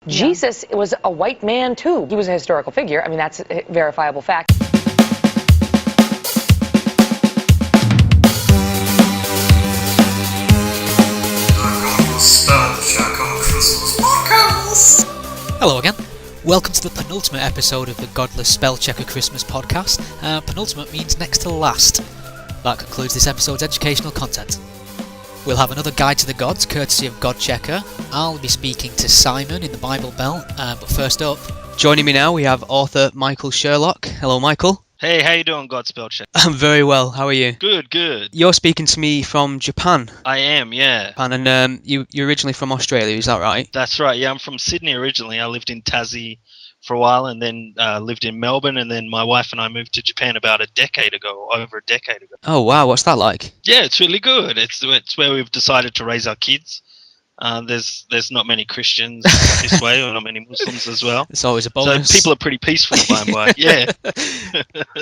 Jesus was a white man, too. He was a historical figure. I mean, that's a verifiable fact. Hello again. Welcome to the penultimate episode of the Godless Spell Checker Christmas podcast. Penultimate means next to last. That concludes this episode's educational content. We'll have another guide to the gods, courtesy of God Checker. I'll be speaking to Simon in the Bible Belt, but first up... Joining me now, we have author Michael Sherlock. Hello, Michael. Hey, how you doing, God Spell Checker? I'm very well. How are you? Good, good. You're speaking to me from Japan. I am, yeah. And you're originally from Australia, is that right? That's right, yeah. I'm from Sydney originally. I lived in Tassie for a while and then lived in Melbourne, and then my wife and I moved to Japan about over a decade ago. Oh, wow. What's that like? Yeah, it's really good. It's where we've decided to raise our kids. There's not many Christians this way, or not many Muslims as well. It's always a bonus. So people are pretty peaceful by and by. Yeah.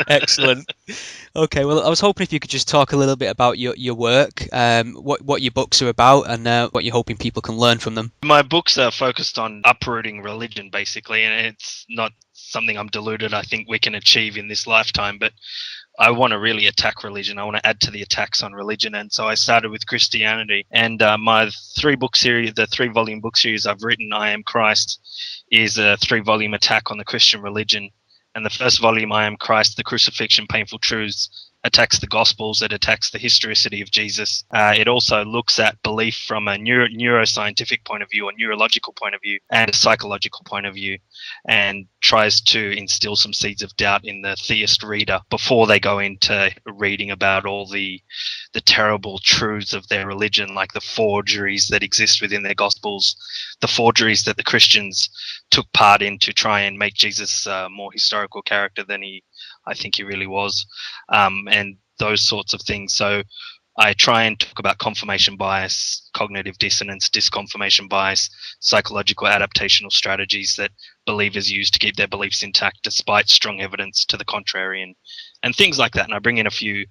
Excellent. Okay, well, I was hoping if you could just talk a little bit about your work, what your books are about, and what you're hoping people can learn from them. My books are focused on uprooting religion, basically, and it's not something I'm deluded I think we can achieve in this lifetime, but I want to really attack religion. I want to add to the attacks on religion. And so I started with Christianity. And my the 3-volume book series I've written, I Am Christ, is a 3-volume attack on the Christian religion. And the first volume, I Am Christ, The Crucifixion, Painful Truths, attacks the Gospels. It attacks the historicity of Jesus. It also looks at belief from a neuroscientific point of view, a neurological point of view, and a psychological point of view, and tries to instill some seeds of doubt in the theist reader before they go into reading about all the terrible truths of their religion, like the forgeries that exist within their Gospels, the forgeries that the Christians took part in to try and make Jesus a more historical character than I think he really was, and those sorts of things. So I try and talk about confirmation bias, cognitive dissonance, disconfirmation bias, psychological adaptational strategies that believers use to keep their beliefs intact despite strong evidence to the contrary, and things like that. And I bring in a few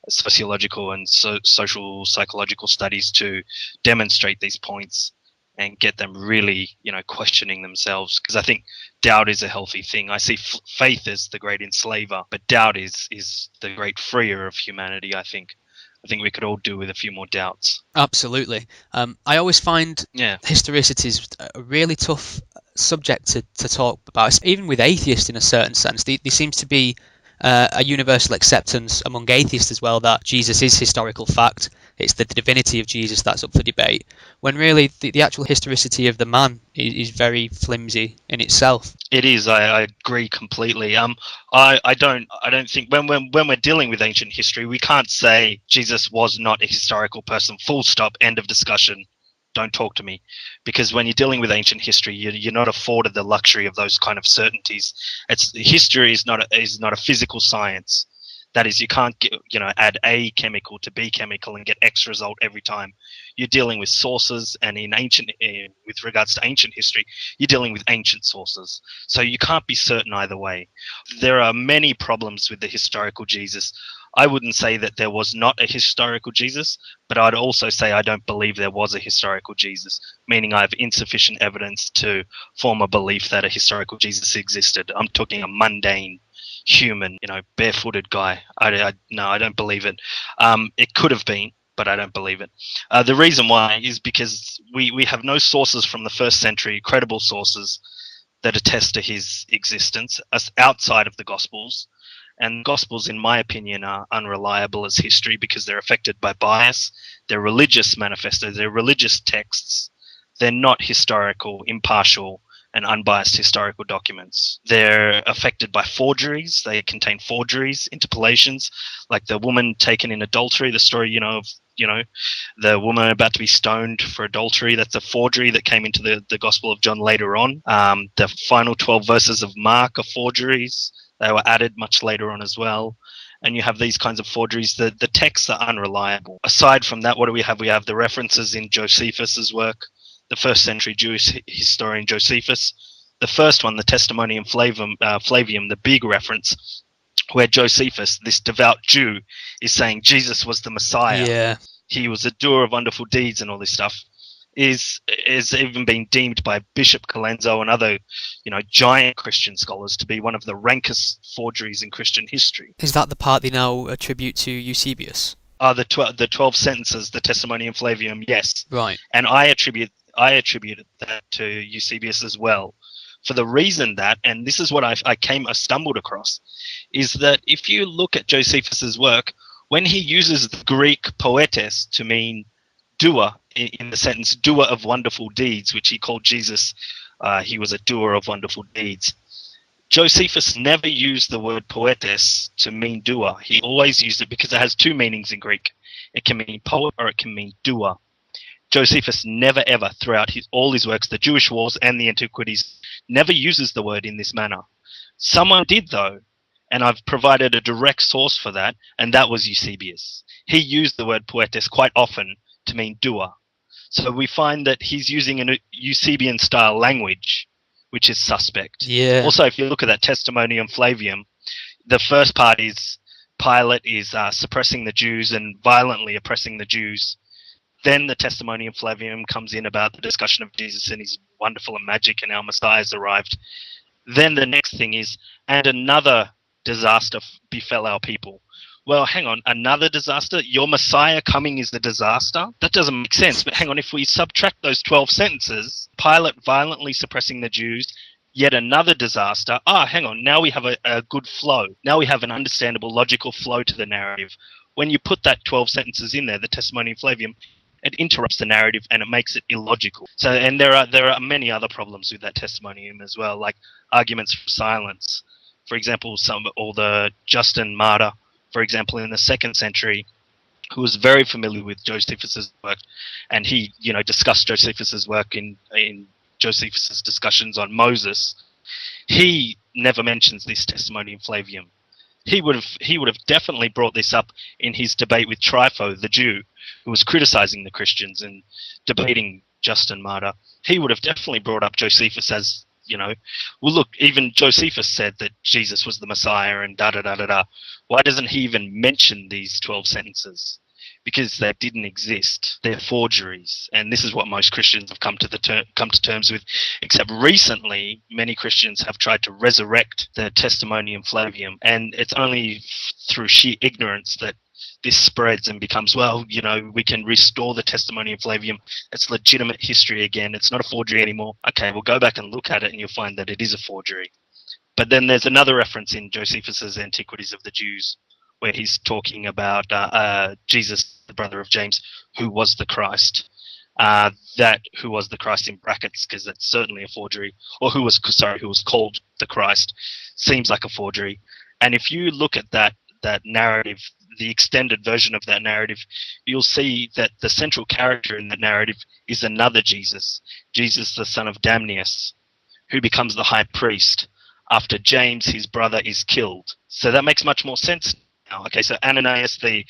sociological and social psychological studies to demonstrate these points and get them really, questioning themselves. Because I think doubt is a healthy thing. I see faith as the great enslaver, but doubt is the great freer of humanity, I think. I think we could all do with a few more doubts. Absolutely. I always find historicity is a really tough subject to talk about, even with atheists in a certain sense. There seems to be a universal acceptance among atheists as well that Jesus is historical fact. It's the divinity of Jesus that's up for debate, when really the actual historicity of the man is very flimsy in itself. It is. I agree completely. I don't think when we're dealing with ancient history, we can't say Jesus was not a historical person. Full stop. End of discussion. Don't talk to me, because when you're dealing with ancient history, you're not afforded the luxury of those kind of certainties. History is not a physical science. That is, you can't add A chemical to B chemical and get X result every time. You're dealing with sources, and with regards to ancient history, you're dealing with ancient sources. So you can't be certain either way. There are many problems with the historical Jesus. I wouldn't say that there was not a historical Jesus, but I'd also say I don't believe there was a historical Jesus, meaning I have insufficient evidence to form a belief that a historical Jesus existed. I'm talking a mundane human, barefooted guy. No, I don't believe it. It could have been, but I don't believe it. The reason why is because we have no sources from the first century, credible sources that attest to his existence outside of the Gospels. And Gospels, in my opinion, are unreliable as history because they're affected by bias. They're religious manifestos. They're religious texts. They're not historical, impartial, and unbiased historical documents. They're affected by forgeries. They contain forgeries, interpolations, like the woman taken in adultery, the story, of the woman about to be stoned for adultery. That's a forgery that came into the Gospel of John later on. The final 12 verses of Mark are forgeries. They were added much later on as well. And you have these kinds of forgeries. The texts are unreliable. Aside from that, what do we have? We have the references in Josephus's work, the first century Jewish historian Josephus. The first one, the Testimonium Flavium, the big reference, where Josephus, this devout Jew, is saying Jesus was the Messiah. Yeah. He was a doer of wonderful deeds and all this stuff. is even been deemed by Bishop Colenso and other, giant Christian scholars to be one of the rankest forgeries in Christian history. Is that the part they now attribute to Eusebius? The 12 sentences, the Testimonium Flavium, yes. Right. And I attributed that to Eusebius as well, for the reason that, and this is what I stumbled across, is that if you look at Josephus's work, when he uses the Greek poetes to mean doer in the sentence doer of wonderful deeds, which he called Jesus, he was a doer of wonderful deeds. Josephus never used the word poetes to mean doer. He always used it because it has two meanings in Greek. It can mean poet or it can mean doer. Josephus never ever, throughout all his works, the Jewish Wars and the Antiquities, never uses the word in this manner. Someone did, though, and I've provided a direct source for that, and that was Eusebius. He used the word poetes quite often to mean doer. So we find that he's using a Eusebian-style language, which is suspect. Yeah. Also, if you look at that Testimonium Flavium, the first part is Pilate is suppressing the Jews and violently oppressing the Jews. Then the Testimonium Flavium comes in about the discussion of Jesus and he's wonderful and magic and our Messiah has arrived. Then the next thing is, and another disaster befell our people. Well, hang on, another disaster? Your Messiah coming is the disaster? That doesn't make sense. But hang on, if we subtract those 12 sentences, Pilate violently suppressing the Jews, yet another disaster. Hang on, now we have a good flow. Now we have an understandable, logical flow to the narrative. When you put that 12 sentences in there, the Testimonium Flavium, it interrupts the narrative and it makes it illogical. So, and there are many other problems with that testimonium as well, like arguments for silence. For example, the Justin Martyr, for example, in the 2nd century, who was very familiar with Josephus's work, and he, discussed Josephus's work in Josephus's discussions on Moses. He never mentions this Testimonium Flavium. He would have definitely brought this up in his debate with Trypho, the Jew, who was criticizing the Christians and debating Justin Martyr. He would have definitely brought up Josephus as, well, look, even Josephus said that Jesus was the Messiah and da-da-da-da-da. Why doesn't he even mention these 12 sentences? Because they didn't exist. They're forgeries. And this is what most Christians have come to terms with, except recently many Christians have tried to resurrect the Testimonium Flavium. And it's only through sheer ignorance that this spreads and becomes, we can restore the Testimonium Flavium. It's legitimate history again. It's not a forgery anymore. Okay, we'll go back and look at it and you'll find that it is a forgery. But then there's another reference in Josephus's Antiquities of the Jews where he's talking about Jesus, the brother of James, who was the Christ. That who was the Christ in brackets, because that's certainly a forgery, or who was called the Christ, seems like a forgery. And if you look at that narrative, the extended version of that narrative, you'll see that the central character in that narrative is another Jesus, Jesus the son of Damnius, who becomes the high priest after James, his brother, is killed. So that makes much more sense now. Okay, so Ananias, the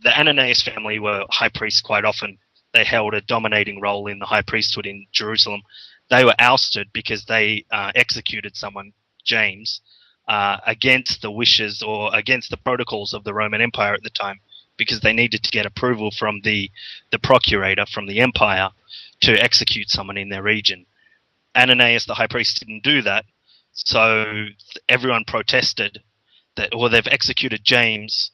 Ananias family were high priests quite often. They held a dominating role in the high priesthood in Jerusalem. They were ousted because they executed someone, James, against the wishes or against the protocols of the Roman Empire at the time, because they needed to get approval from the procurator from the empire to execute someone in their region. Ananias, the high priest, didn't do that, so everyone protested that, well, they've executed James,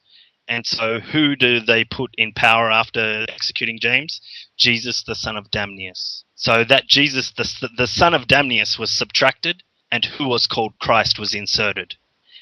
and so who do they put in power after executing James? Jesus, the son of Damnius. So that Jesus, the son of Damnius, was subtracted, and who was called Christ was inserted.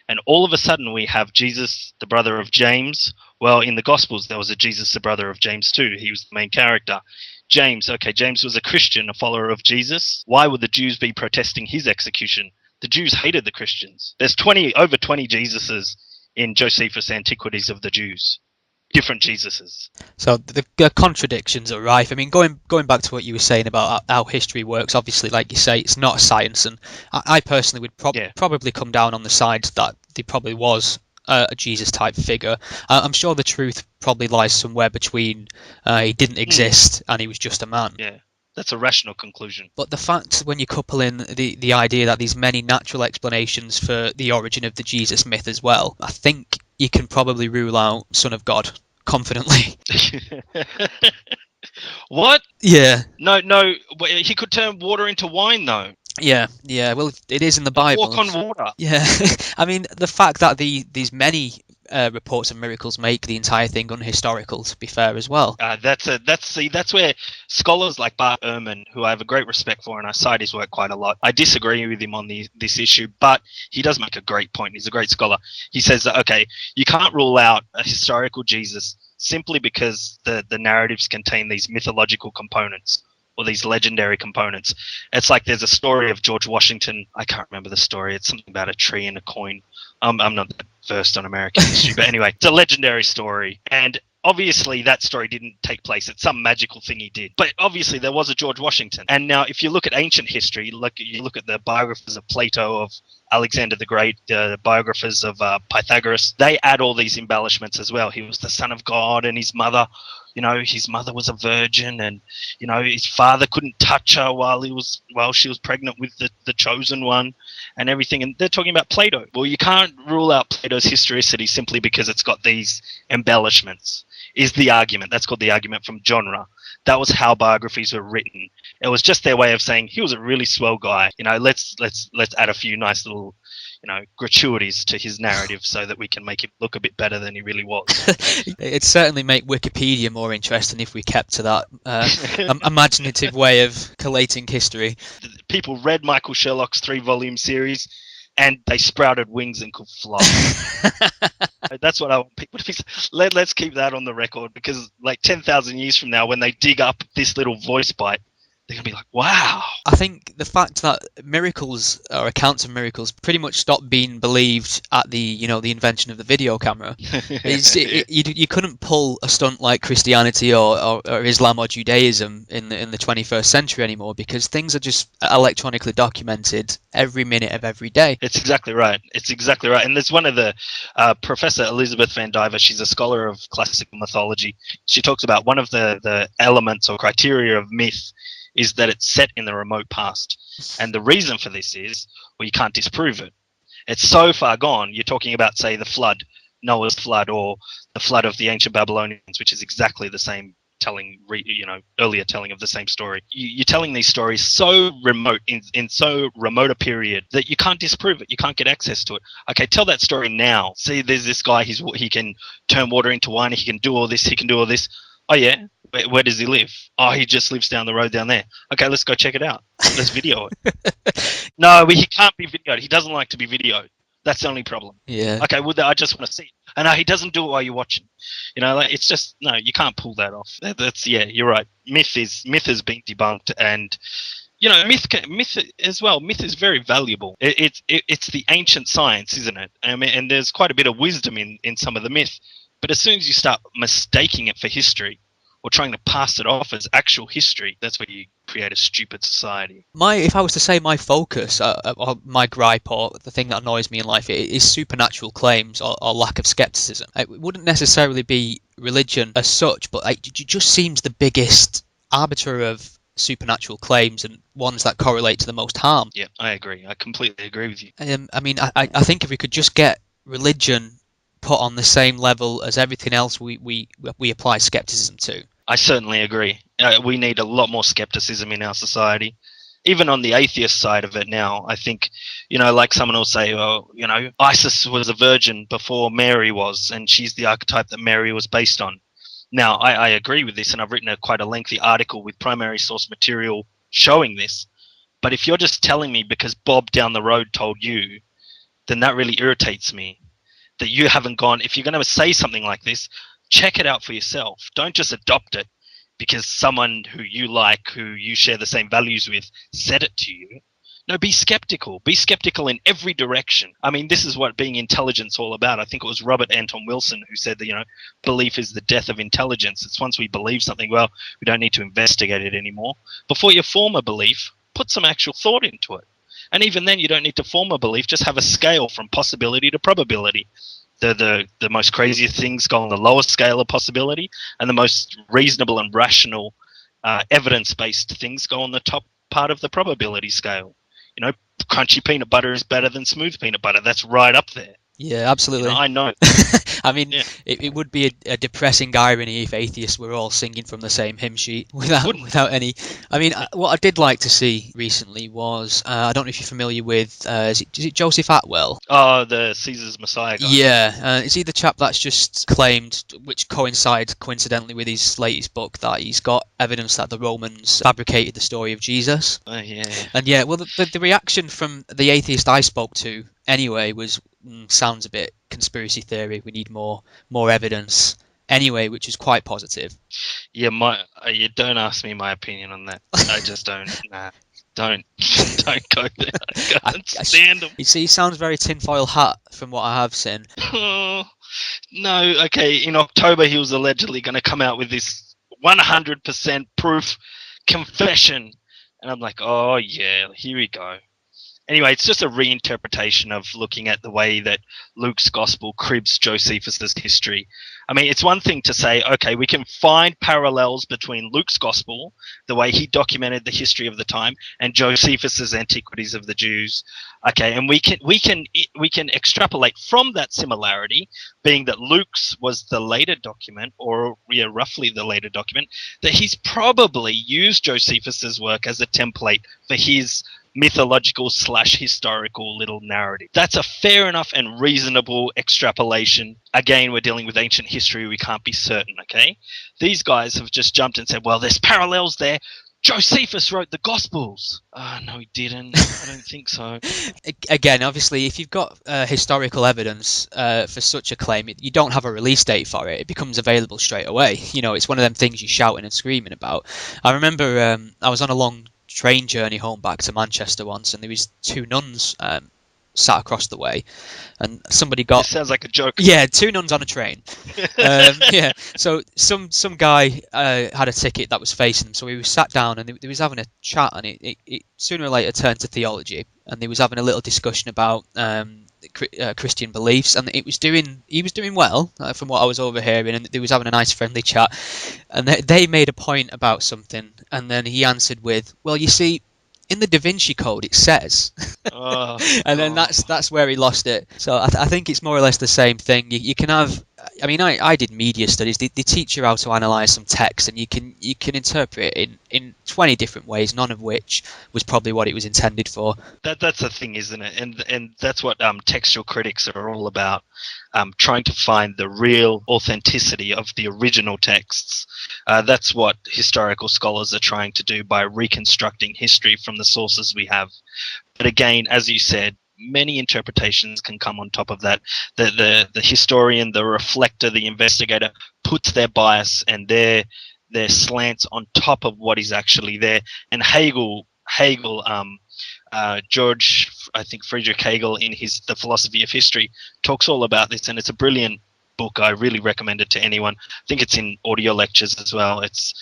And all of a sudden we have Jesus, the brother of James. Well, in the Gospels there was a Jesus, the brother of James too. He was the main character. James was a Christian, a follower of Jesus. Why would the Jews be protesting his execution? The Jews hated the Christians. There's over 20 Jesuses in Josephus' Antiquities of the Jews. Different Jesuses. So the contradictions are rife. I mean, going back to what you were saying about how history works, obviously, like you say, it's not a science, and I personally would probably come down on the side that there probably was a Jesus-type figure. I'm sure the truth probably lies somewhere between he didn't exist and he was just a man. Yeah. That's a rational conclusion. But the fact, when you couple in the idea that there's many natural explanations for the origin of the Jesus myth as well, I think you can probably rule out Son of God confidently. What? Yeah. No, he could turn water into wine, though. Yeah. Well, it is in the Bible. Walk on water. Yeah. I mean, the fact that these many reports of miracles make the entire thing unhistorical, to be fair, as well. That's where scholars like Bart Ehrman, who I have a great respect for, and I cite his work quite a lot. I disagree with him on this issue, but he does make a great point. He's a great scholar. He says that, okay, you can't rule out a historical Jesus simply because the narratives contain these mythological components or these legendary components. It's like there's a story of George Washington. I can't remember the story. It's something about a tree and a coin. I'm not that versed on American history, but anyway, it's a legendary story. And obviously that story didn't take place. It's some magical thing he did. But obviously there was a George Washington. And now if you look at ancient history, you look at the biographers of Plato, of Alexander the Great, the biographers of Pythagoras, they add all these embellishments as well. He was the son of God, and his mother was a virgin, and his father couldn't touch her while she was pregnant with the chosen one, and everything. And they're talking about Plato. Well, you can't rule out Plato's historicity simply because it's got these embellishments. Is the argument. That's called the argument from genre. That was how biographies were written. It was just their way of saying he was a really swell guy. Let's add a few nice little gratuities to his narrative so that we can make him look a bit better than he really was. It'd certainly make Wikipedia more interesting if we kept to that imaginative way of collating history. People read Michael Sherlock's 3-volume series and they sprouted wings and could fly. That's what I want people to be. Let's keep that on the record, because like 10,000 years from now, when they dig up this little voice bite, they're going to be like, wow. I think the fact that miracles or accounts of miracles pretty much stopped being believed at the invention of the video camera. You couldn't pull a stunt like Christianity or Islam or Judaism in the 21st century anymore, because things are just electronically documented every minute of every day. It's exactly right. And there's one of the Professor Elizabeth Van Diver, she's a scholar of classical mythology. She talks about one of the elements or criteria of myth is that it's set in the remote past. And the reason for this is, well, you can't disprove it. It's so far gone. You're talking about, say, the flood, Noah's flood, or the flood of the ancient Babylonians, which is exactly the same earlier telling of the same story. You're telling these stories so remote, in so remote a period, that you can't disprove it. You can't get access to it. Okay, tell that story now. See, there's this guy, he can turn water into wine, he can do all this, Oh, yeah? Where does he live? Oh, he just lives down the road down there. Okay, let's go check it out. Let's video it. No, he can't be videoed. He doesn't like to be videoed. That's the only problem. Yeah. Okay, well, I just want to see it. And he doesn't do it while you're watching. It's just, no, you can't pull that off. You're right. Myth has been debunked, and myth as well. Myth is very valuable. It's the ancient science, isn't it? I mean, and there's quite a bit of wisdom in some of the myth. But as soon as you start mistaking it for history, or trying to pass it off as actual history, that's where you create a stupid society. If I was to say my focus, or my gripe, or the thing that annoys me in life, is supernatural claims or lack of skepticism. It wouldn't necessarily be religion as such, but it just seems the biggest arbiter of supernatural claims and ones that correlate to the most harm. Yeah, I agree. I completely agree with you. I mean, I think if we could just get religion put on the same level as everything else we apply skepticism to. I certainly agree. We need a lot more skepticism in our society. Even on the atheist side of it now, I think, like someone will say, Isis was a virgin before Mary was, and she's the archetype that Mary was based on. Now, I agree with this, and I've written quite a lengthy article with primary source material showing this. But if you're just telling me because Bob down the road told you, then that really irritates me. That you haven't gone, if you're going to say something like this, check it out for yourself. Don't just adopt it because someone who you like, who you share the same values with, said it to you. No, be skeptical. Be skeptical in every direction. I mean, this is what being intelligent's all about. I think it was Robert Anton Wilson who said that, belief is the death of intelligence. It's once we believe something, well, we don't need to investigate it anymore. Before you form a belief, put some actual thought into it. And even then, you don't need to form a belief. Just have a scale from possibility to probability. The most craziest things go on the lowest scale of possibility, and the most reasonable and rational evidence-based things go on the top part of the probability scale. Crunchy peanut butter is better than smooth peanut butter. That's right up there. Yeah, absolutely. I know. I mean, Yeah. it would be a depressing irony if atheists were all singing from the same hymn sheet without any. I mean, what I did like to see recently was I don't know if you're familiar with is it Joseph Atwell? Oh, the Caesar's Messiah guy. Yeah, is he the chap that's just claimed, which coincides coincidentally with his latest book, that he's got evidence that the Romans fabricated the story of Jesus? Yeah. And yeah, well, the reaction from the atheist I spoke to anyway was sounds a bit conspiracy theory. We need more evidence anyway, which is quite positive. Yeah, you don't ask me my opinion on that. I just don't. Nah, don't go there. I can't stand them. You see, he sounds very tinfoil hat from what I have seen. Oh, no, okay. In October, he was allegedly going to come out with this 100% proof confession, and I'm like, oh yeah, here we go. Anyway, it's just a reinterpretation of looking at the way that Luke's gospel cribs Josephus's history. I mean, it's one thing to say, okay, we can find parallels between Luke's gospel, the way he documented the history of the time, and Josephus's Antiquities of the Jews. Okay, and we can extrapolate from that similarity, being that Luke's was the later document, or roughly the later document, that he's probably used Josephus's work as a template for his mythological / historical little narrative. That's a fair enough and reasonable extrapolation. Again, we're dealing with ancient history. We can't be certain, okay? These guys have just jumped and said, well, there's parallels there. Josephus wrote the Gospels. No, he didn't. I don't think so. Again, obviously, if you've got historical evidence for such a claim, you don't have a release date for it. It becomes available straight away. It's one of them things you're shouting and screaming about. I remember I was on a long train journey home back to Manchester once, and there was two nuns sat across the way, and somebody got... This sounds like a joke. Yeah, two nuns on a train. Yeah, so some guy had a ticket that was facing them, so he was sat down and they was having a chat, and it sooner or later turned to theology, and they was having a little discussion about Christian beliefs, and he was doing well from what I was overhearing, and they was having a nice friendly chat, and they made a point about something, and then he answered with, well, you see, in the Da Vinci Code it says, and then that's where he lost it. So I think it's more or less the same thing. You can have, I mean, I did media studies. They teach you how to analyze some text, and you can interpret it in 20 different ways, none of which was probably what it was intended for. That's the thing, isn't it? And that's what textual critics are all about, trying to find the real authenticity of the original texts. That's what historical scholars are trying to do by reconstructing history from the sources we have. But again, as you said, many interpretations can come on top of that. The historian, the reflector, the investigator puts their bias and their slants on top of what is actually there. And George, I think Friedrich Hegel, in his The Philosophy of History, talks all about this, and it's a brilliant book. I really recommend it to anyone. I think it's in audio lectures as well. It's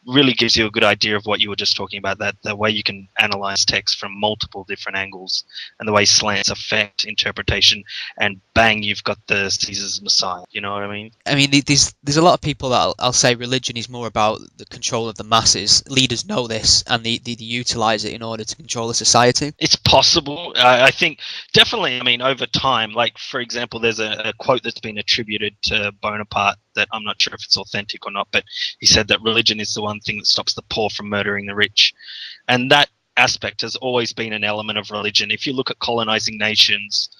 really gives you a good idea of what you were just talking about, that the way you can analyze text from multiple different angles, and the way slants affect interpretation, and bang, you've got the Caesar's Messiah. You know what I mean? I mean, there's a lot of people that I'll say religion is more about the control of the masses. Leaders know this, and they utilize it in order to control the society. It's possible. I think definitely. I mean, over time, like for example, there's a quote that's been attributed to Bonaparte that I'm not sure if it's authentic or not, but he said that religion is the one thing that stops the poor from murdering the rich. And that aspect has always been an element of religion. If you look at colonizing nations,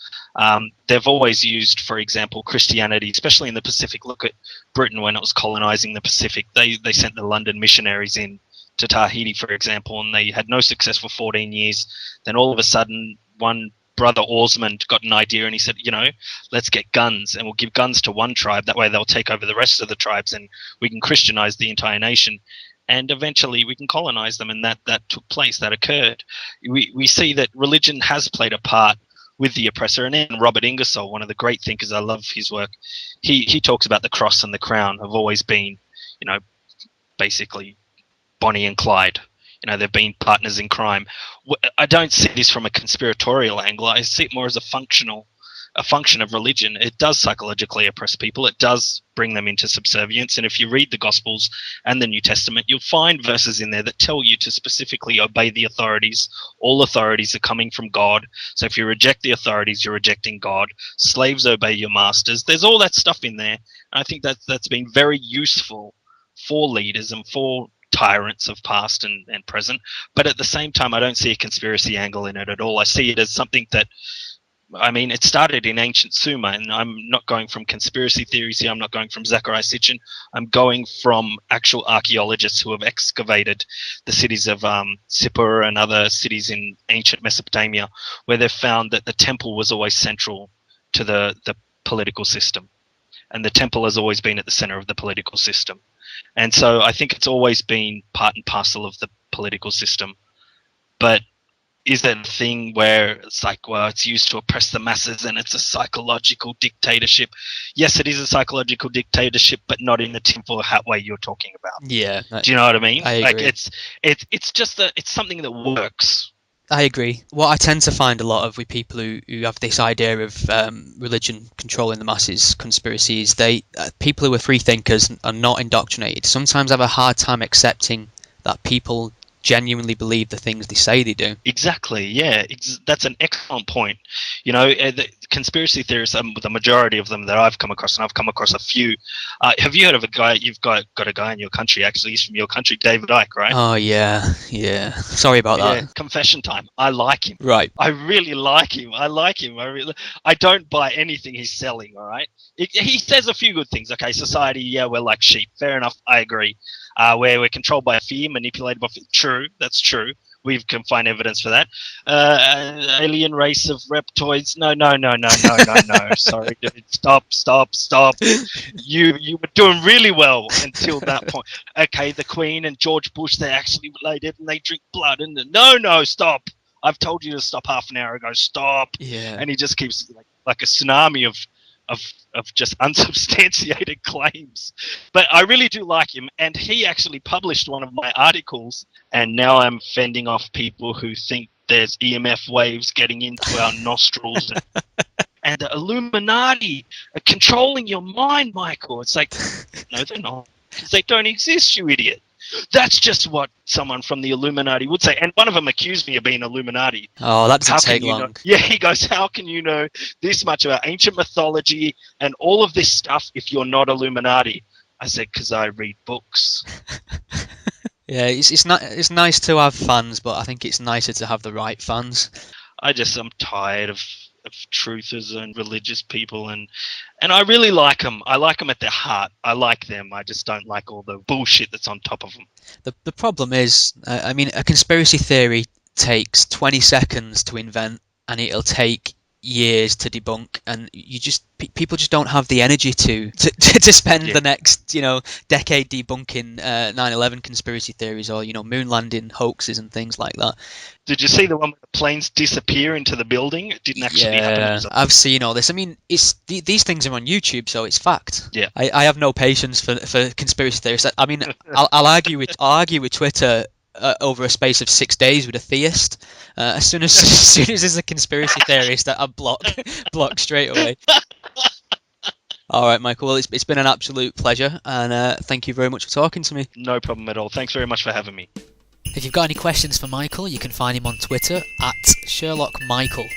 they've always used, for example, Christianity, especially in the Pacific. Look at Britain when it was colonizing the Pacific. They sent the London missionaries in to Tahiti, for example, and they had no success for 14 years. Then all of a sudden, one brother Osmond got an idea, and he said, let's get guns, and we'll give guns to one tribe. That way they'll take over the rest of the tribes, and we can Christianize the entire nation. And eventually we can colonize them, and that took place, that occurred. We see that religion has played a part with the oppressor. And then Robert Ingersoll, one of the great thinkers, I love his work, he talks about the cross and the crown have always been, basically Bonnie and Clyde. They've been partners in crime. I don't see this from a conspiratorial angle. I see it more as a functional a function of religion. It does psychologically oppress people. It does bring them into subservience. And if you read the Gospels and the New Testament, you'll find verses in there that tell you to specifically obey the authorities. All authorities are coming from God. So if you reject the authorities, you're rejecting God. Slaves obey your masters. There's all that stuff in there. And I think that's been very useful for leaders and for tyrants of past and present. But at the same time, I don't see a conspiracy angle in it at all. I see it as something that, I mean, it started in ancient Sumer, and I'm not going from conspiracy theories here. I'm not going from Zachariah Sitchin. I'm going from actual archaeologists who have excavated the cities of Sippur and other cities in ancient Mesopotamia, where they've found that the temple was always central to the political system. And the temple has always been at the center of the political system. And so I think it's always been part and parcel of the political system. But is that a thing where it's like, well, it's used to oppress the masses and it's a psychological dictatorship? Yes, it is a psychological dictatorship, but not in the tinfoil hat way you're talking about. Yeah. Do you know what I mean? I agree. Like it's just it's something that works. I agree. What I tend to find a lot of with people who have this idea of religion controlling the masses, conspiracies, people who are free thinkers are not indoctrinated. Sometimes have a hard time accepting that people genuinely believe the things they say they do. Exactly, yeah. That's an excellent point. You know, the conspiracy theorists, the majority of them that I've come across, and I've come across a few. Have you heard of a guy? You've got a guy in your country, actually. He's from your country, David Icke, right? Oh, yeah. Sorry about that. Confession time. I like him. Right. I really like him. I don't buy anything he's selling, all right? He says a few good things. Okay, society, yeah, we're like sheep. Fair enough, I agree. Where we're controlled by fear, manipulated by fear. True, that's true. We can find evidence for that. Alien race of reptoids. No. Sorry, dude. Stop. You were doing really well until that point. Okay, the Queen and George Bush, they're actually related and they drink blood. And no, stop. I've told you to stop half an hour ago. Stop. Yeah. And he just keeps like a tsunami of just unsubstantiated claims. But I really do like him, and he actually published one of my articles, and now I'm fending off people who think there's EMF waves getting into our nostrils and the Illuminati are controlling your mind, Michael. It's like, no, they're not, because they don't exist, you idiot. That's just what someone from the Illuminati would say. And one of them accused me of being Illuminati. Oh, that doesn't take long. Yeah, he goes, how can you know this much about ancient mythology and all of this stuff if you're not Illuminati? I said, because I read books. Yeah, it's nice to have fans, but I think it's nicer to have the right fans. I'm tired of truthers and religious people, and I really like them. I like them at their heart. I like them. I just don't like all the bullshit that's on top of them. The problem is, I mean, a conspiracy theory takes 20 seconds to invent, and it'll take years to debunk, and people just don't have the energy to spend the next decade debunking 9/11 conspiracy theories or moon landing hoaxes and things like that. Did you see the one where the planes disappear into the building? It didn't actually happen. I've seen all this. I mean, these things are on YouTube, so it's fact. Yeah. I have no patience for conspiracy theorists. I mean, I'll argue with Twitter over a space of 6 days with a theist. As soon as there's a conspiracy theorist, that I block straight away. All right, Michael. Well, it's been an absolute pleasure, and thank you very much for talking to me. No problem at all. Thanks very much for having me. If you've got any questions for Michael, you can find him on Twitter at Sherlock Michael.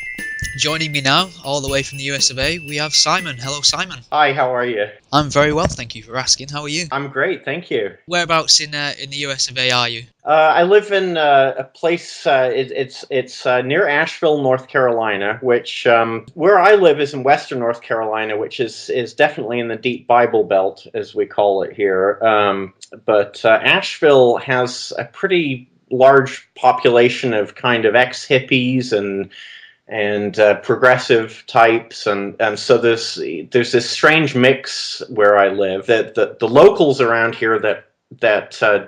Joining me now, all the way from the US of A, we have Simon. Hello, Simon. Hi, how are you? I'm very well, thank you for asking. How are you? I'm great, thank you. Whereabouts in the US of A are you? I live in a place. It's near Asheville, North Carolina. Which where I live is in Western North Carolina, which is definitely in the deep Bible Belt, as we call it here. But Asheville has a pretty large population of kind of ex-hippies and progressive types, and so there's this strange mix where I live that the locals around here that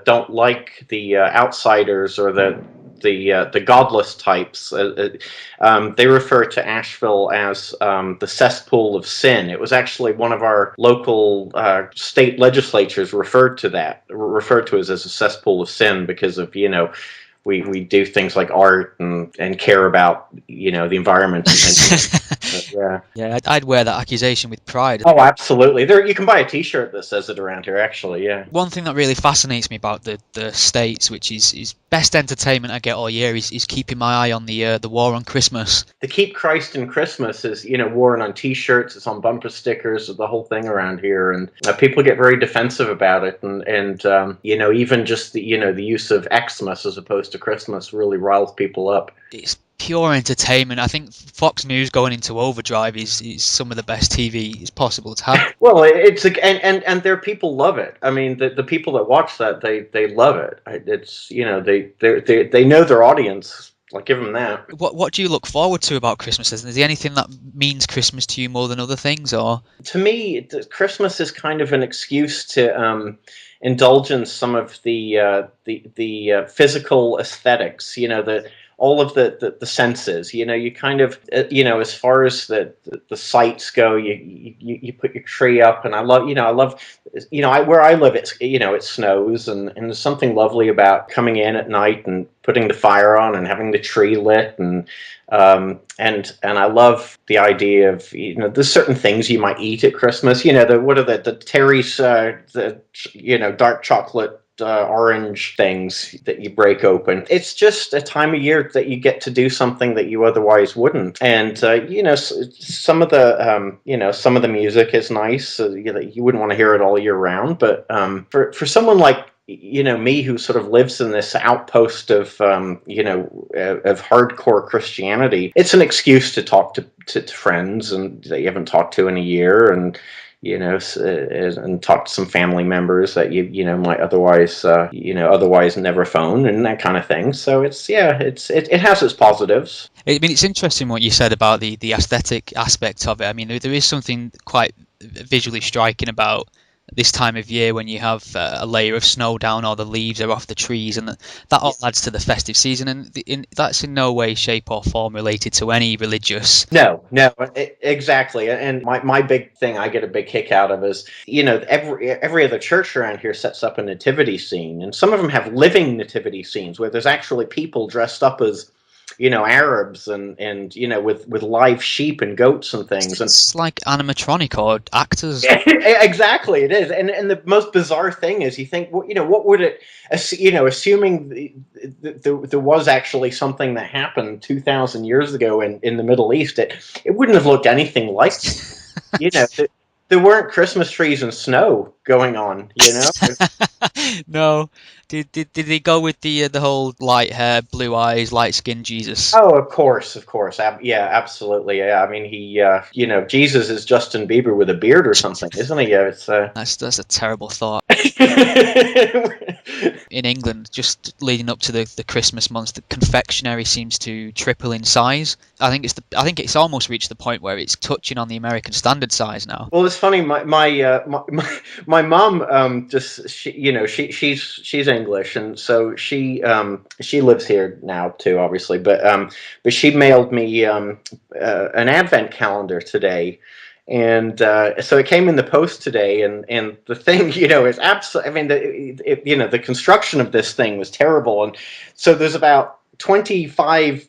don't like the outsiders or the godless types. They refer to Asheville as the cesspool of sin. It was actually one of our local state legislatures referred to us as a cesspool of sin because of we do things like art and care about the environment. Yeah. Yeah, I'd wear that accusation with pride. Oh, absolutely. There, you can buy a T-shirt that says it around here. Actually, yeah. One thing that really fascinates me about the States, which is best entertainment I get all year, is keeping my eye on the war on Christmas. The Keep Christ in Christmas is, worn on T-shirts. It's on bumper stickers. The whole thing around here, and people get very defensive about it. And even just the use of Xmas as opposed to Christmas really riles people up. It's pure entertainment. I think Fox News going into overdrive is some of the best TV is possible to have. Well, and their people love it. I mean, the people that watch that they love it. It's they know their audience. I'll give them that. What do you look forward to about Christmas? Is there anything that means Christmas to you more than other things, or? To me, Christmas is kind of an excuse to indulge in some of the physical aesthetics. All of the senses. You kind of as far as the sights go, you put your tree up, and I love where I live, it snows, and there's something lovely about coming in at night and putting the fire on and having the tree lit, and I love the idea of there's certain things you might eat at Christmas. The Terry's dark chocolate orange things that you break open. It's just a time of year that you get to do something that you otherwise wouldn't. And some of the music is nice. You wouldn't want to hear it all year round, but for someone like me, who sort of lives in this outpost of hardcore Christianity, it's an excuse to talk to friends and that you haven't talked to in a year, and and talk to some family members that you might otherwise never phone, and that kind of thing. So it has its positives. I mean, it's interesting what you said about the aesthetic aspect of it. I mean, there is something quite visually striking about this time of year when you have a layer of snow down, or the leaves are off the trees, and that all adds to the festive season, and that's in no way, shape or form related to any religious. No, exactly. And my big thing I get a big kick out of is, every other church around here sets up a nativity scene, and some of them have living nativity scenes where there's actually people dressed up as Arabs and with live sheep and goats and things. It's like animatronic or actors. Exactly, it is. And the most bizarre thing is, you think, what would it, assuming there was actually something that happened 2,000 years ago in the Middle East, it wouldn't have looked anything like, there weren't Christmas trees and snow going on, No. Did they go with the whole light hair, blue eyes, light skinned Jesus? Oh, of course. Yeah, absolutely. Yeah, I mean, he, Jesus is Justin Bieber with a beard or something, isn't he? Yeah, it's That's a terrible thought. In England, just leading up to the Christmas months, the confectionery seems to triple in size. I think it's almost reached the point where it's touching on the American standard size now. Well, it's funny. My mom she's English, and so she lives here now too, obviously. But she mailed me an advent calendar today. And so it came in the post today, and the thing, is absolutely. I mean, the construction of this thing was terrible, and so there's about 25,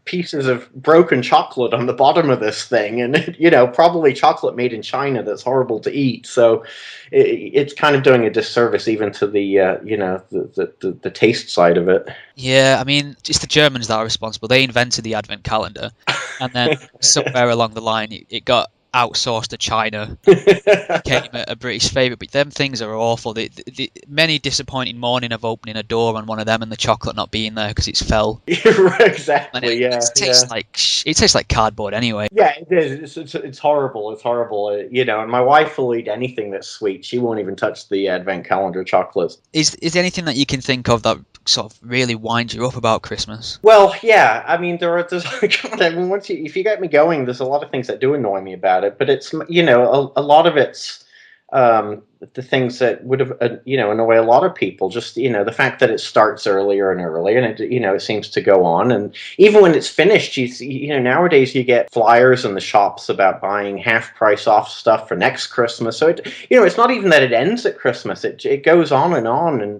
pieces of broken chocolate on the bottom of this thing, and probably chocolate made in China that's horrible to eat. So it's kind of doing a disservice even to the taste side of it. Yeah, I mean, it's the Germans that are responsible. They invented the advent calendar, and then somewhere along the line, it got outsourced to China, became a British favourite. But them things are awful. The many disappointing morning of opening a door on one of them and the chocolate not being there because it's fell. Exactly. And it tastes like cardboard anyway. Yeah, it is. It's horrible. It's horrible. And my wife will eat anything that's sweet. She won't even touch the advent calendar chocolates. Is there anything that you can think of that sort of really winds you up about Christmas? Well, yeah. I mean, there's God, I mean, if you get me going, there's a lot of things that do annoy me about it. But it's a lot of it's the things that would have annoy a lot of people. Just the fact that it starts earlier and earlier, and it seems to go on, and even when it's finished, nowadays you get flyers in the shops about buying half price off stuff for next Christmas. So it's not even that it ends at Christmas. It goes on,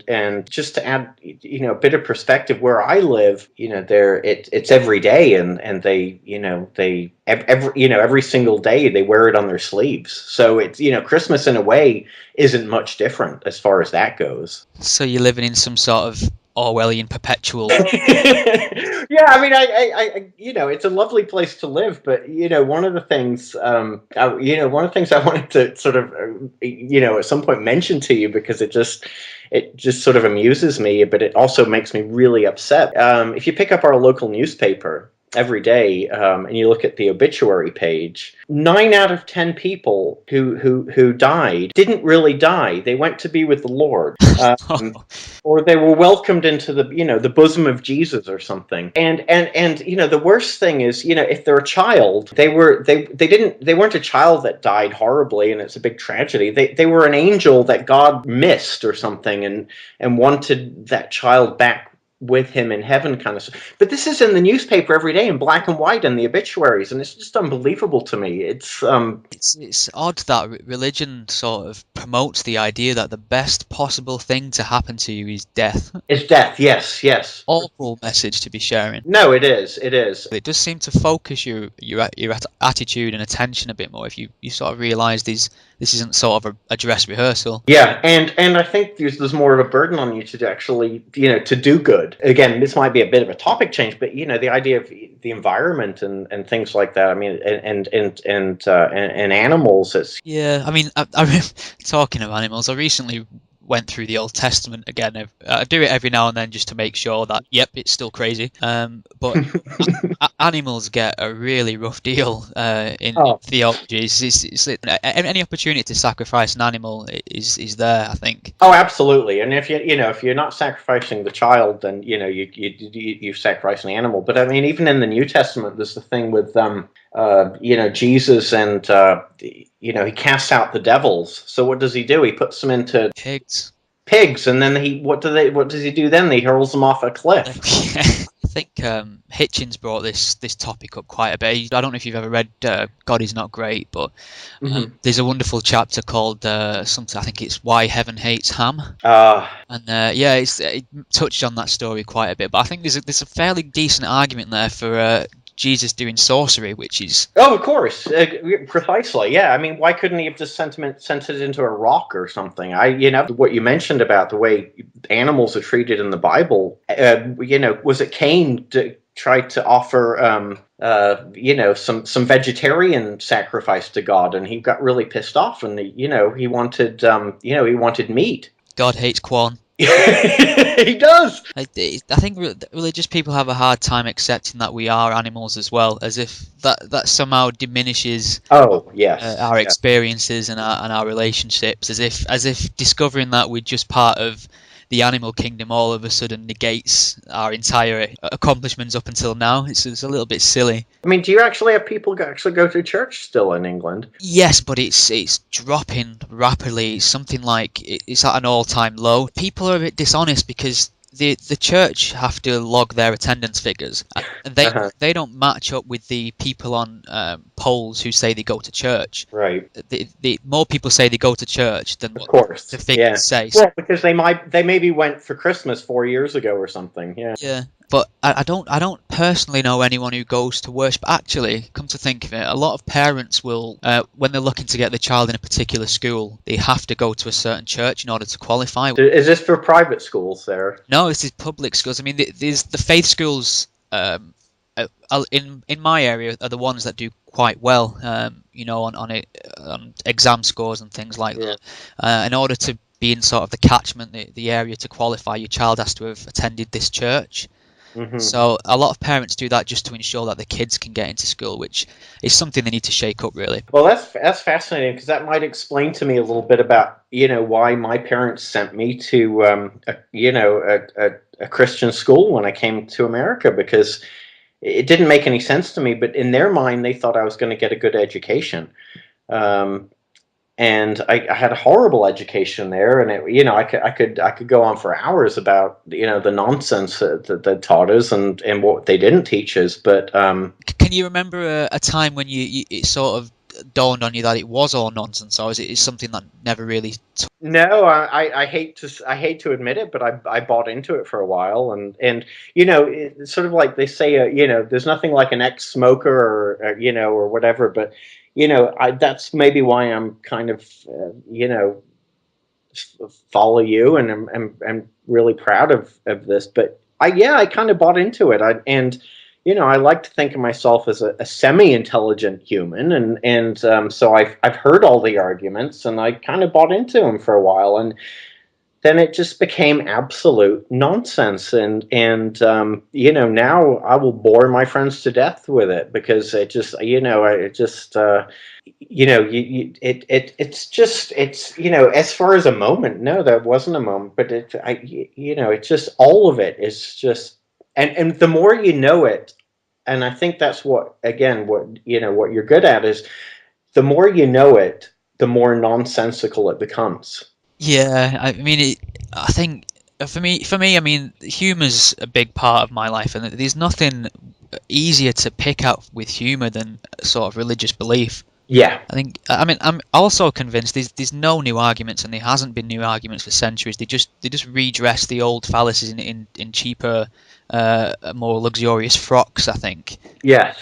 and just to add a bit of perspective, where I live, it's every day, and they every single day they wear it on their sleeves. So it's Christmas in a way isn't much different as far as that goes. So you're living in some sort of Orwellian perpetual. Yeah, I mean, I it's a lovely place to live, but one of the things, one of the things I wanted to sort of, at some point mention to you, because it just sort of amuses me, but it also makes me really upset. If you pick up our local newspaper every day, and you look at the obituary page, 9 out of 10 people who died didn't really die. They went to be with the Lord, or they were welcomed into the bosom of Jesus or something. And the worst thing is, if they're a child, they weren't a child that died horribly, and it's a big tragedy. They were an angel that God missed or something, and wanted that child back with him in heaven, kind of stuff. But this is in the newspaper every day in black and white in the obituaries, and it's just unbelievable to me. It's odd that religion sort of promotes the idea that the best possible thing to happen to you is death. It's death, yes. Awful message to be sharing. No, it is. It does seem to focus your attitude and attention a bit more if you sort of realise this isn't sort of a dress rehearsal. Yeah, and I think there's more of a burden on you to actually, to do good. Again, this might be a bit of a topic change, but the idea of the environment and things like that. I mean, and animals. Yeah, I mean, I talking of animals, I recently went through the Old Testament again. I do it every now and then just to make sure that, yep, it's still crazy. But animals get a really rough deal in theology. It's any opportunity to sacrifice an animal is there, I think. Oh, absolutely. And if you're not sacrificing the child, then you sacrifice an animal. But I mean, even in the New Testament, there's the thing with Jesus, and he casts out the devils. So what does he do? He puts them into pigs, and then what does he do then? He hurls them off a cliff. I think Hitchens brought this topic up quite a bit. I don't know if you've ever read God Is Not Great, but there's a wonderful chapter called something. I think it's Why Heaven Hates Ham. And it touched on that story quite a bit. But I think there's a fairly decent argument there for Jesus doing sorcery, which is... Oh, of course. Precisely, yeah. I mean, why couldn't he have just sent it into a rock or something? What you mentioned about the way animals are treated in the Bible, was it Cain tried to offer, some vegetarian sacrifice to God, and he got really pissed off, and, he wanted meat. God hates Quan. He does. I think religious people have a hard time accepting that we are animals as well, as if that somehow diminishes our experiences and our relationships, as if discovering that we're just part of the animal kingdom all of a sudden negates our entire accomplishments up until now. It's a little bit silly. I mean, do you actually have people actually go to church still in England? Yes, but it's dropping rapidly. It's something like it's at an all-time low. People are a bit dishonest because the church have to log their attendance figures, and they don't match up with the people on polls who say they go to church. Right. The more people say they go to church than what the figures say. Well, because they maybe went for Christmas 4 years ago or something. Yeah. Yeah. But I don't personally know anyone who goes to worship. Actually, come to think of it, a lot of parents will, when they're looking to get their child in a particular school, they have to go to a certain church in order to qualify. Is this for private schools there? No, this is public schools. I mean, there's the faith schools in my area are the ones that do quite well, on exam scores and things like that. In order to be in sort of the catchment, the area to qualify, your child has to have attended this church. Mm-hmm. So a lot of parents do that just to ensure that the kids can get into school, which is something they need to shake up, really. Well, that's fascinating, because that might explain to me a little bit about why my parents sent me to a Christian school when I came to America, because it didn't make any sense to me. But in their mind, they thought I was going to get a good education. and I had a horrible education there, and I could go on for hours about the nonsense that they taught us and what they didn't teach us. But can you remember a time when it sort of dawned on you that it was all nonsense, or is it something that never really? No, I hate to admit it, but I bought into it for a while, and it's sort of like they say, there's nothing like an ex-smoker or whatever, but that's maybe why I'm kind of follow you, and I'm really proud of this. But I kind of bought into it. I like to think of myself as a semi-intelligent human, and so I've heard all the arguments, and I kind of bought into them for a while, and then it just became absolute nonsense, and now I will bore my friends to death with it, because it's as far as a moment, no, there wasn't a moment, but it's just all of it is just, and the more you know it, and I think that's what you're good at is, the more you know it, the more nonsensical it becomes. Yeah, I mean, I think for me, I mean, humor's a big part of my life, and there's nothing easier to pick out with humor than sort of religious belief. Yeah, I mean, I'm also convinced there's no new arguments, and there hasn't been new arguments for centuries. They just redress the old fallacies in cheaper, more luxurious frocks, I think. Yes.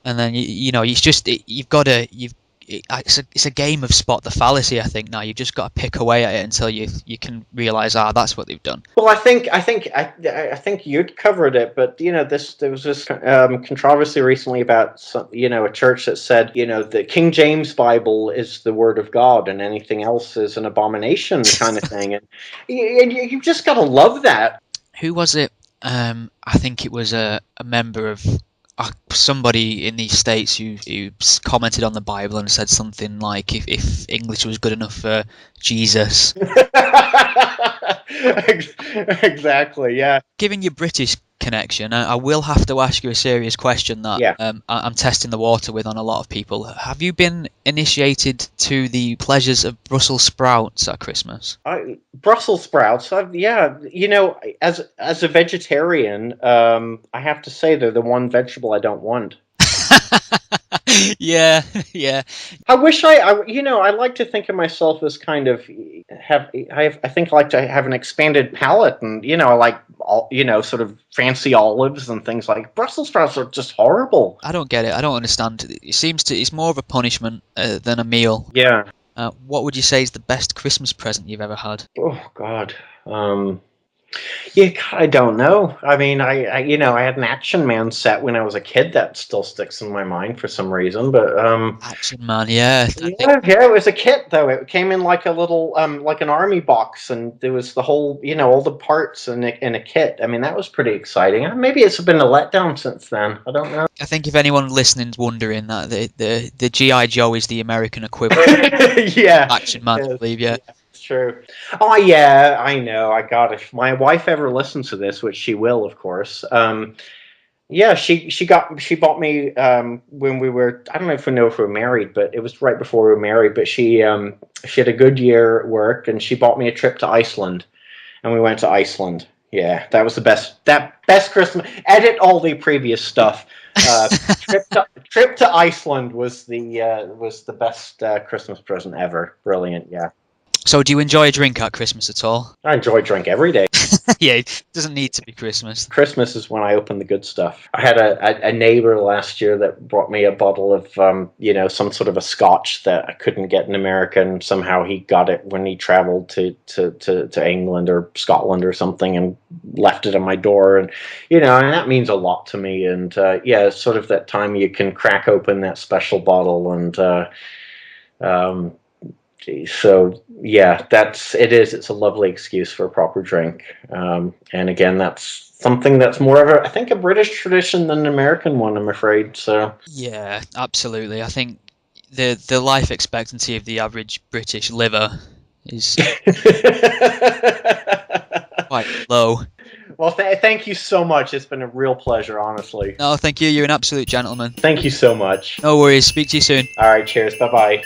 And then it's a game of spot the fallacy. I think now you've just got to pick away at it until you can realize that's what they've done. Well, I think you'd covered it, but there was this controversy recently about a church that said the King James Bible is the Word of God and anything else is an abomination, kind of thing, and you've just got to love that. Who was it? I think it was a member of somebody in the States who commented on the Bible and said something like, if English was good enough for Jesus. Exactly, yeah. Given your British connection, I will have to ask you a serious question that I'm testing the water with on a lot of people. Have you been initiated to the pleasures of Brussels sprouts at Christmas? Brussels sprouts, as a vegetarian, I have to say they're the one vegetable I don't want. Yeah. I wish I like to think of myself as kind of I think I like to have an expanded palate, and I like sort of fancy olives and things like. Brussels sprouts are just horrible. I don't get it. I don't understand. It seems it's more of a punishment than a meal. Yeah. What would you say is the best Christmas present you've ever had? Oh God. I don't know. I mean, I had an Action Man set when I was a kid that still sticks in my mind for some reason. But Action Man, yeah. It was a kit though. It came in like a little like an army box, and there was the whole all the parts in a kit. I mean, that was pretty exciting. Maybe it's been a letdown since then. I don't know. I think if anyone listening's wondering, that the G.I. Joe is the American equivalent. Yeah, Action Man, I believe. Yeah. True. Oh yeah, I know. I got it. If my wife ever listens to this, which she will, of course. She bought me when we were. I don't know if we were married, but it was right before we were married. But she had a good year at work, and she bought me a trip to Iceland, and we went to Iceland. Yeah, that was the best. Best Christmas. Edit all the previous stuff. Trip to Iceland was the best Christmas present ever. Brilliant. Yeah. So, do you enjoy a drink at Christmas at all? I enjoy a drink every day. Yeah, it doesn't need to be Christmas. Christmas is when I open the good stuff. I had a neighbor last year that brought me a bottle of, some sort of a scotch that I couldn't get in America, and somehow he got it when he traveled to England or Scotland or something, and left it on my door, and and that means a lot to me. And it's sort of that time you can crack open that special bottle, and so yeah, it's a lovely excuse for a proper drink, and again, that's something that's more of a British tradition than an American one, I'm afraid. So yeah, absolutely. I think the life expectancy of the average British liver is quite low. Well, thank you so much. It's been a real pleasure, honestly. No, thank you. You're an absolute gentleman. Thank you so much. No worries. Speak to you soon. All right, cheers. Bye-bye.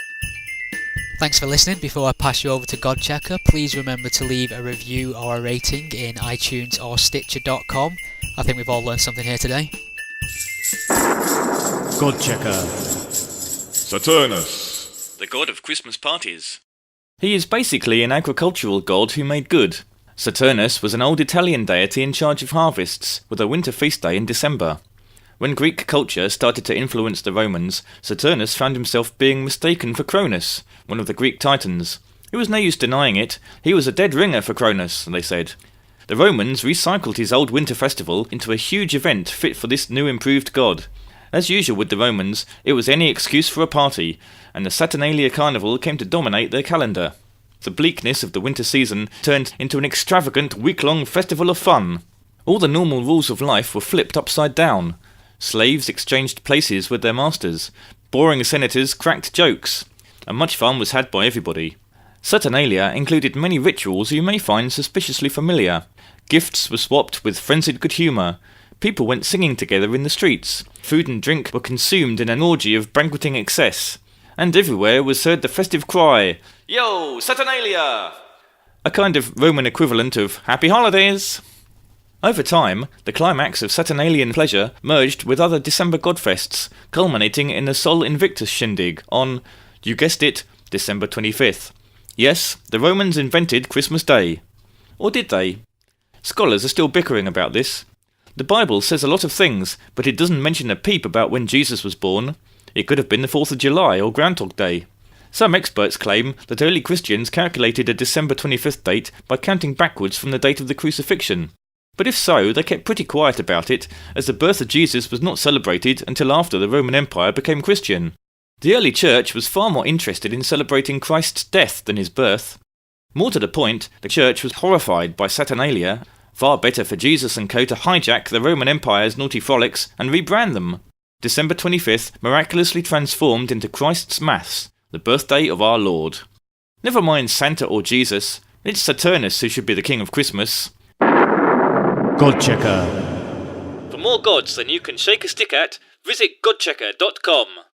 Thanks for listening. Before I pass you over to Godchecker, please remember to leave a review or a rating in iTunes or Stitcher.com. I think we've all learned something here today. Godchecker. Saturnus, the god of Christmas parties. He is basically an agricultural god who made good. Saturnus was an old Italian deity in charge of harvests, with a winter feast day in December. When Greek culture started to influence the Romans, Saturnus found himself being mistaken for Cronus, one of the Greek titans. It was no use denying it. He was a dead ringer for Cronus, they said. The Romans recycled his old winter festival into a huge event fit for this new improved god. As usual with the Romans, it was any excuse for a party, and the Saturnalia carnival came to dominate their calendar. The bleakness of the winter season turned into an extravagant week-long festival of fun. All the normal rules of life were flipped upside down. Slaves exchanged places with their masters. Boring senators cracked jokes. And much fun was had by everybody. Saturnalia included many rituals you may find suspiciously familiar. Gifts were swapped with frenzied good humour. People went singing together in the streets. Food and drink were consumed in an orgy of banqueting excess. And everywhere was heard the festive cry, "Yo, Saturnalia!" A kind of Roman equivalent of "Happy Holidays!" Over time, the climax of Saturnalian pleasure merged with other December godfests, culminating in the Sol Invictus shindig on, you guessed it, December 25th. Yes, the Romans invented Christmas Day. Or did they? Scholars are still bickering about this. The Bible says a lot of things, but it doesn't mention a peep about when Jesus was born. It could have been the 4th of July or Groundhog Day. Some experts claim that early Christians calculated a December 25th date by counting backwards from the date of the crucifixion. But if so, they kept pretty quiet about it, as the birth of Jesus was not celebrated until after the Roman Empire became Christian. The early church was far more interested in celebrating Christ's death than his birth. More to the point, the church was horrified by Saturnalia. Far better for Jesus and co to hijack the Roman Empire's naughty frolics and rebrand them. December 25th miraculously transformed into Christ's Mass, the birthday of our Lord. Never mind Santa or Jesus, it's Saturnus who should be the king of Christmas. Godchecker. For more gods than you can shake a stick at, visit godchecker.com.